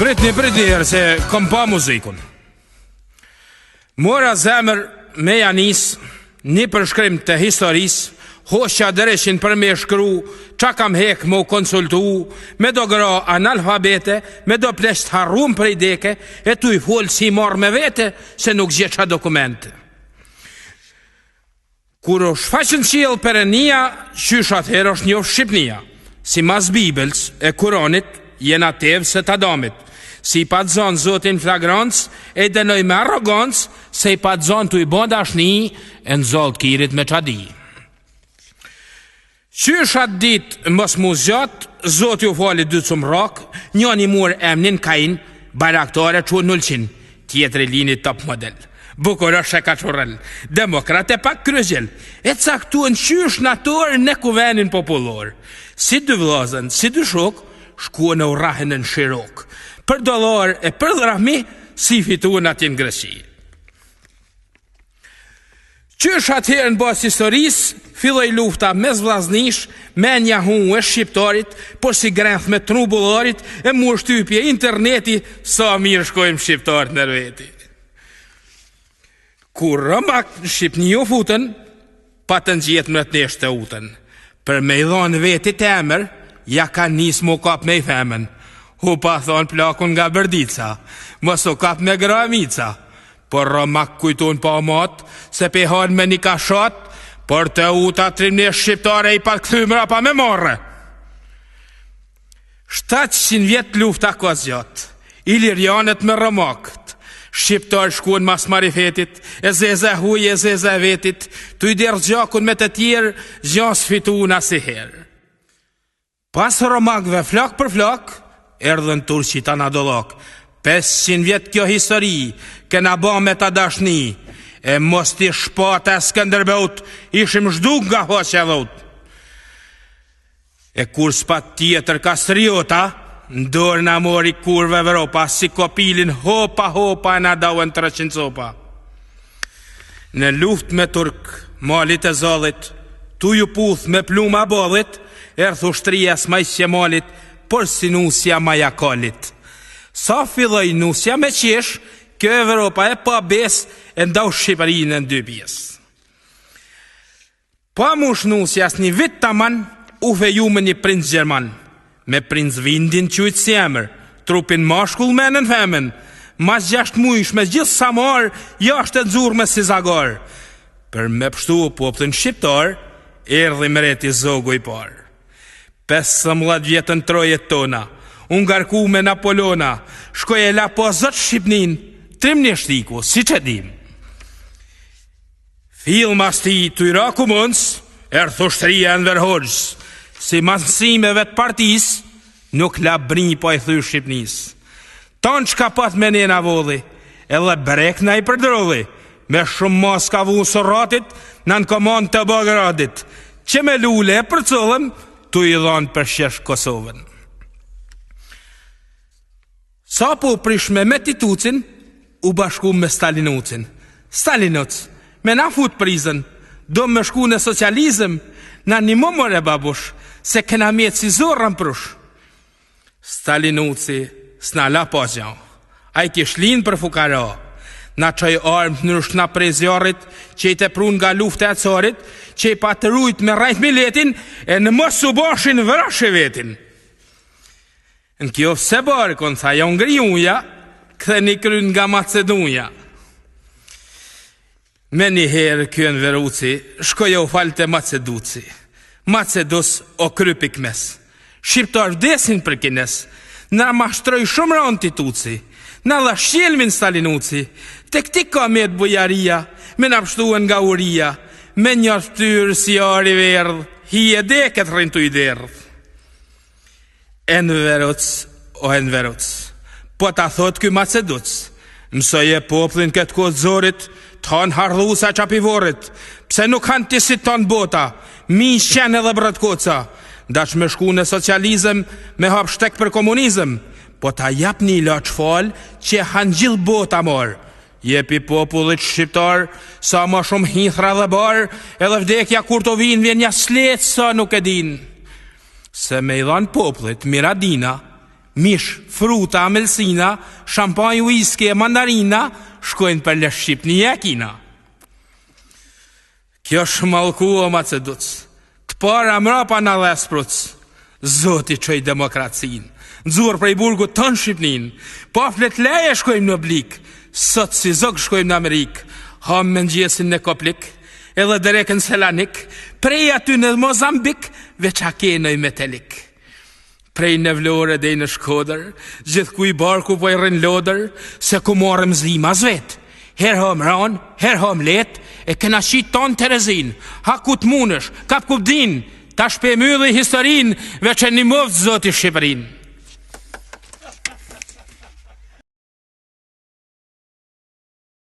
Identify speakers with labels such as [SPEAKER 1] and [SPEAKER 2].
[SPEAKER 1] Pritni herë se kom pa muzikun. Mora zemër me janis, një përshkrim të historisë, hoqja dëreshin për me shkru, qa kam hek më konsultu, me do gra analfabete, me do plesht harrum për i deke, e tu i folë si marrë me vete, se nuk gjeqa dokumente. Kur është faqën qilë Perënia, qysh atëherë është njohë Shqipnia, si mas Bibëls e Kuranit, jena tevë se të Adamit, si pa të zonë zotin flagrancë, e dënoj me arrogancë, se i pa të zonë të i bon dashni, e në zollë kirit me qadi. Qysh atë dit mos mu zgjat, zoti u fali dy cumrak, njën i mur emnin Kain, bajraktore që nullqin, tjetëri lini top model. Bukur është e kachurel, demokrate pak kryzjel, e caktu në qysh nator në kuvenin popullor. Si dy vlazën, si dy shok, shku në urahin në shirok. Për dollar e për drahmi, si fitu në atin Greqi. Qysh atëherë në bas historisë, filloj lufta mes vllaznish, me njahu e shqiptarit, por si grenth me trubullarit, e mu shtypje interneti, sa mirë shkojmë shqiptarit në veti. Kur rëmak në Shqipni u futën, pa të ngjetë më të neshtë të utën. Për me i dhonë vetit e emër, ja ka nisë mu kap me i femën. Hu pa thonë plakun nga bërdica, mos u kap me gramica. Por rëmak kujtun pa matë, se pe hanë me një kashat, por të uta trimne shqiptare i pa këthymra pa me morre. 700 vjet lufta ka zgjat, ilirianet me rëmakët, shqiptar shkuan mas marifetit, e zeze huj e zeze vetit, tu i derë gjakun me të tjerë, gjas fitu në asiherë. Pas rëmakëve flak për flak, erdhën turqit anadollak. 500 vjet kjo histori, kena ba me ta dashni, e mos t'i shpate e Skënderbeut, ishim zhduk nga hoqe dhut. E kur s'pat tjetër kastriota, ndorë na mori kurve Evropa, si kopilin hopa e na dauen 300 copa. Në luft me turk, malit e zallit, tu ju puth me pluma bollit, erth ushtria s'majsje malit, por si nusja maja kalit. Sa filloj nusja me qesh, kjo Evropa e pa bes, e ndau Shqipërinë në dy pjesë. Pa mush nusja s'ni vit taman, u feju me një princ Gjerman, me princ Vindin qujtë si emër, trupin mashkull me në femën, mas 6 mujsh me gjithë samar, jashtë e nëzur me si zagar. Për me pështu popullin shqiptar, erdhi mreti zogu i par. 15 vjetën trojet tona, unë garku me Napolona, shkoj e la po zot Shqipnin, trim një shtiku, si që dim. Fil mas ti të i raku mëns, ushtria në verhogjës, si masësimeve të partis, nuk la brinj po e thy Shqipnis. Tanë që ka pat me nena vodhi, edhe brek na i përdrolli, me shumë mas ka vu sëratit, në në komand të Bagradit, që me lule e përcullëm, tu i dhanë për shesh Kosovën. Sa po prishme me Titucin, u bashku me Stalinucin. Stalinuc, me na fut prizën, do me shku në socializëm, na një mëmër e babush, se kena mjetë si zorën prush. Stalinuci, s'na la po gjanë, a i kishlin për fukara, na qoj armë në rëshna prej zjarit, që i te prun nga lufte e carit, që i patërujt me rajt miletin, e në mos u bashin vrashe vetin. Në kjo se barkon, tha ja ngri uja, këthe një kryn nga Macedonia. Me një herë kjo në veruci, shkoja u falte Maceduci. Macedus o krypik mes. Shqiptar vdesin për kines, na mashtroj shumë ranë Tituci, na dha shjelmin Stalinuci, te këti ka me të bujaria, me na pështuen nga uria, me një ftyrë si ari verdh, hi e deket rrin të i derdh. E në veruc, po ta thot ky Maceduc, mësoj e poplin këtë kodë zorit, ton hardhusa qapivorit, pse nuk han të si ton bota, mi qenë edhe brat koca, dash me shku në socializëm, me hap shtek për komunizëm, po ta jap një loq fal, që han gjithë bota mor, jepi popullit shqiptar, sa ma shumë hithra dhe bar, edhe vdekja kur të vinë vjen një slet sa nuk e din. Se me i dhanë popullit Miradina, Mish, fruta, amelsina, shampanj, whisky e mandarina shkojnë për lesh Shqipni e Kina. Kjo shmalku o Maceduc, të para mrapa në Lespruc, Zoti qoj demokracin, nëzur prej burgu ton Shqipnin, po flet leje shkojmë në blik, sot si zog shkojmë në Amerik, ham me ngjesin në Koplik, edhe Derekën Selanik, prej aty në Mozambik, veç akenoj metelik. Prej në Vlore dhe në Shkodër, gjithë ku i barku po i rën lodër, se ku morëm zlima zvet. Her hom ran, her hom let, e këna shit ton Terezin, ha ku të munësh, kap ku bdin, ta shpe mylli historin, veç e një movë Zoti Shqipërin.